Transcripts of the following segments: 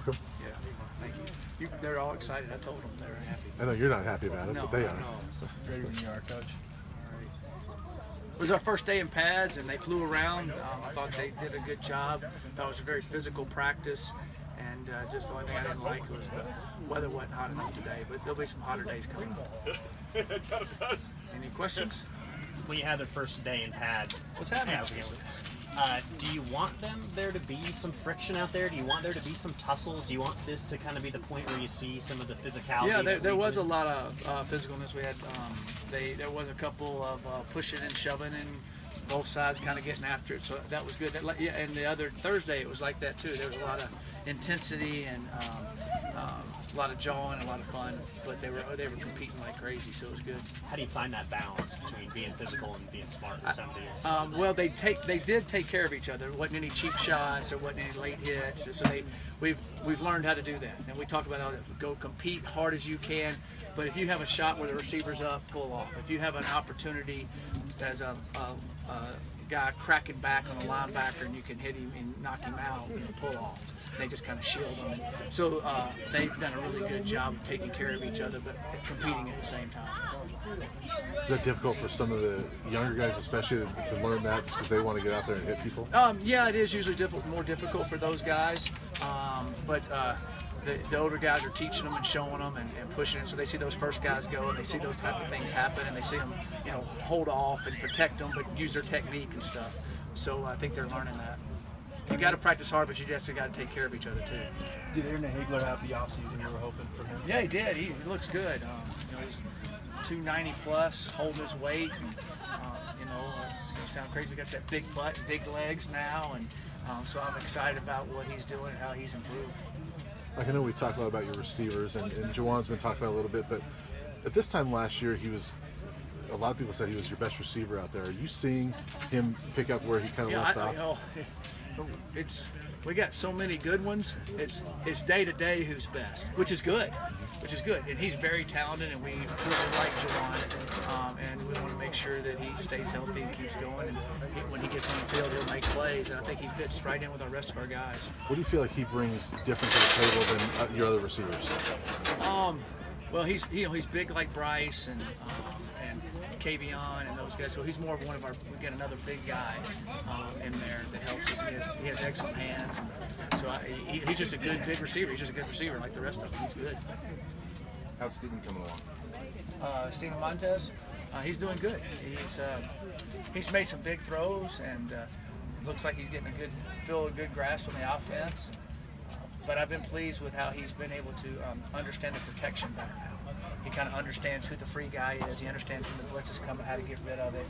welcome. Yeah, thank you. They're all excited. I told them they were happy. I know you're not happy about it, No, but they are. no. Ready when you are, Coach. It was our first day in pads, and they flew around. I thought they did a good job. Thought it was a very physical practice, and just the only thing I didn't like was the weather wasn't hot enough today. But there'll be some hotter days coming up. Any questions? When you had their first day in pads, What's happening? do you want there to be some friction out there? Do you want there to be some tussles? Do you want this to kind of be the point where you see some of the physicality? Yeah, there was a lot of physicalness. We had there was a couple of pushing and shoving and both sides kind of getting after it. So that was good. Yeah, and the other Thursday it was like that too. There was a lot of intensity and a lot of jawing, a lot of fun. But they were competing like crazy, so it was good. How do you find that balance between being physical and being smart this time of the year? Well, they did take care of each other. There wasn't any cheap shots. There wasn't any late hits. So we've learned how to do that. And we talk about how to go compete hard as you can. But if you have a shot where the receiver's up, pull off. If you have an opportunity as a guy cracking back on a linebacker and you can hit him and knock him out, pull off. They just kind of shield them. So they've done a really good job of taking care of each other, but competing at the same time. Is that difficult for some of the younger guys, especially, to learn that because they want to get out there and hit people? Yeah, it is usually more difficult for those guys, but the older guys are teaching them and showing them and pushing it. So they see those first guys go and they see those type of things happen and they see them, hold off and protect them, but use their technique and stuff. So I think they're learning that. You got to practice hard, but you just got to take care of each other too. Did Aaron Hagler have the offseason you were hoping for him? Yeah, he did. He looks good. He's 290 plus, holding his weight. And, it's going to sound crazy. We got that big butt, big legs now, and so I'm excited about what he's doing and how he's improved. Like I know we talked a lot about your receivers, and Juwan's been talking about it a little bit, but at this time last year, a lot of people said he was your best receiver out there. Are you seeing him pick up where he kind of left off? We got so many good ones. It's day to day who's best, which is good. And he's very talented, and we really like Juwan, and we want to make sure that he stays healthy and keeps going. And when he gets on the field, he'll make plays, and I think he fits right in with the rest of our guys. What do you feel like he brings different to the table than your other receivers? Well, he's big like Bryce and Kavion and those guys, so he's more of one of our. We get another big guy in there that helps us. He has excellent hands, so he's just a good big receiver. He's just a good receiver like the rest of them. He's good. How's Steven coming along? Steven Montez, he's doing good. He's made some big throws and looks like he's getting a good grasp on the offense. But I've been pleased with how he's been able to understand the protection better now. He kind of understands who the free guy is. He understands when the blitz is coming, how to get rid of it,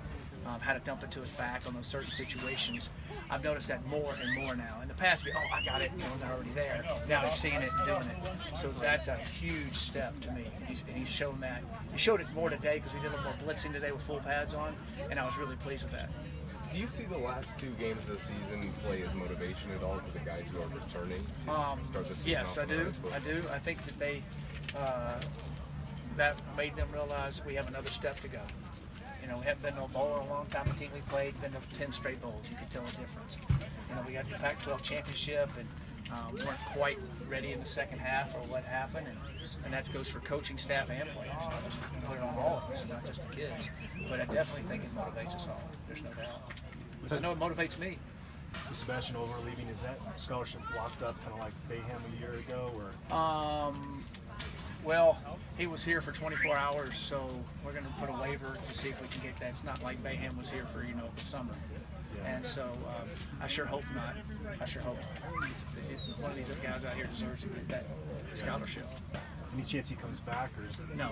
how to dump it to his back on those certain situations. I've noticed that more and more now. In the past, I got it, they're already there. Now he's seeing it and doing it. So that's a huge step to me. He's shown that. He showed it more today because we did a little more blitzing today with full pads on, and I was really pleased with that. Do you see the last two games of the season play as motivation at all to the guys who are returning to start the season? Yes, I do. I think that that made them realize we have another step to go. We haven't been to a bowl in a long time. The team we played been to 10 straight bowls. You can tell the difference. We got the Pac-12 championship, and we weren't quite ready in the second half or what happened, and that goes for coaching staff and players. I just put it on all of us, not just the kids. But I definitely think it motivates us all. There's no doubt. I know it motivates me. With Sebastian Over leaving, is that scholarship locked up kind of like Bayham a year ago? Or well, he was here for 24 hours, so we're going to put a waiver to see if we can get that. It's not like Bayham was here for the summer. Yeah. And so I sure hope not. One of these guys out here deserves to get that scholarship. Any chance he comes back, or is it? No.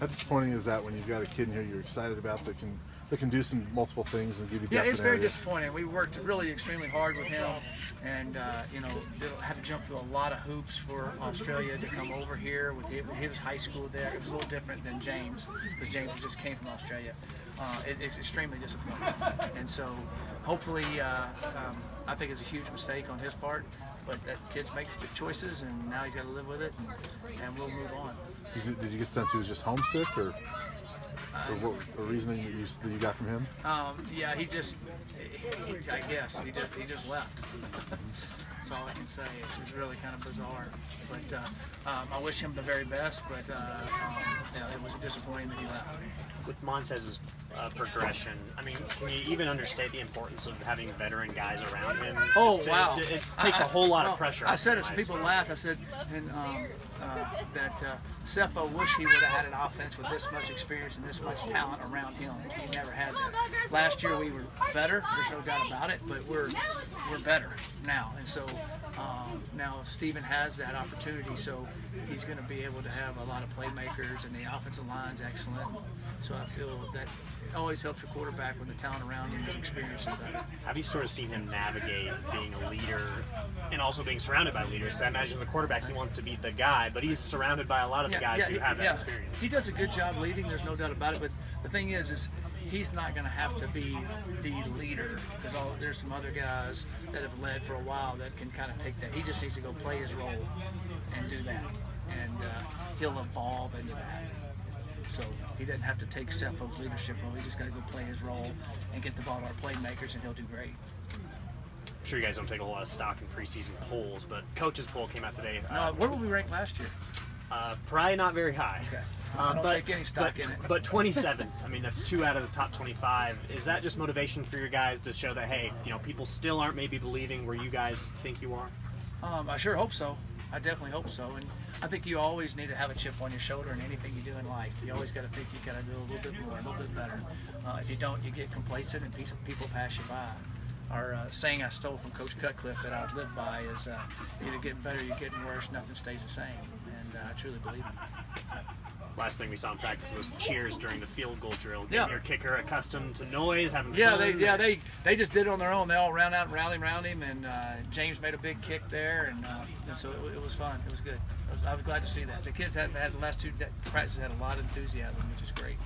How disappointing is that when you've got a kid in here you're excited about that can do some multiple things and give you depth? Yeah, it's very disappointing. We worked really extremely hard with him, and had to jump through a lot of hoops for Australia to come over here with his high school there. It was a little different than James, because James just came from Australia. It's extremely disappointing, and so hopefully, I think it's a huge mistake on his part. But that kid makes choices, and now he's got to live with it, and we'll move on. Did you get the sense he was just homesick, or? or reasoning that you got from him? Yeah, I guess he just left. That's all I can say. It was really kind of bizarre, but I wish him the very best. But it was disappointing that he left. With Montez's progression, I mean, can you even understate the importance of having veteran guys around him? Oh, wow. It takes a whole lot of pressure. I said it, some people laughed. I said that Cepho wish he would have had an offense with this much experience and this much talent around him. He never had that. Last year we were better, there's no doubt about it, but we're better now. And so now Steven has that opportunity, so he's going to be able to have a lot of playmakers, and the offensive line's excellent. So I feel that it always helps your quarterback when the talent around him is experienced and better. Have you sort of seen him navigate being a leader and also being surrounded by leaders? So I imagine the quarterback, he wants to be the guy, but he's surrounded by a lot of the guys who have that experience. He does a good job leading, there's no doubt about it, but the thing is he's not going to have to be the leader, because there's some other guys that have led for a while that can kind of take that. He just needs to go play his role and do that, and he'll evolve into that. So he doesn't have to take Cepho's leadership role. He just got to go play his role and get the ball to our playmakers, and he'll do great. I'm sure you guys don't take a whole lot of stock in preseason polls, but coaches poll came out today. Where were we ranked last year? Probably not very high. Okay. I don't take any stock in it. But 27th, I mean, that's 2 out of the top 25. Is that just motivation for your guys to show that, hey, people still aren't maybe believing where you guys think you are? I sure hope so. I definitely hope so. And I think you always need to have a chip on your shoulder in anything you do in life. You always got to think you got to do a little bit more, a little bit better. If you don't, you get complacent and people pass you by. Our saying I stole from Coach Cutcliffe that I live by is either getting better or you're getting worse, nothing stays the same. And I truly believe it. Last thing we saw in practice was cheers during the field goal drill. Getting your kicker accustomed to noise, having fun. They just did it on their own. They all ran out and rallied him, and James made a big kick there, and so it was fun. It was good. I was glad to see that. The kids had the last 2 practices had a lot of enthusiasm, which is great.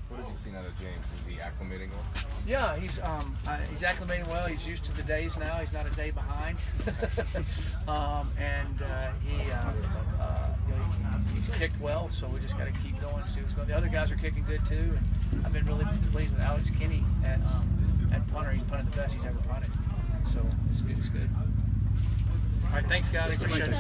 What have you seen out of James? Is he acclimating well? Yeah, he's acclimating well. He's used to the days now. He's not a day behind, he's kicked well. So we just got to keep going and see what's going on. The other guys are kicking good too, and I've been really pleased with Alex Kinney at punter. He's punted the best he's ever punted. So it's good. All right, thanks guys. Appreciate it.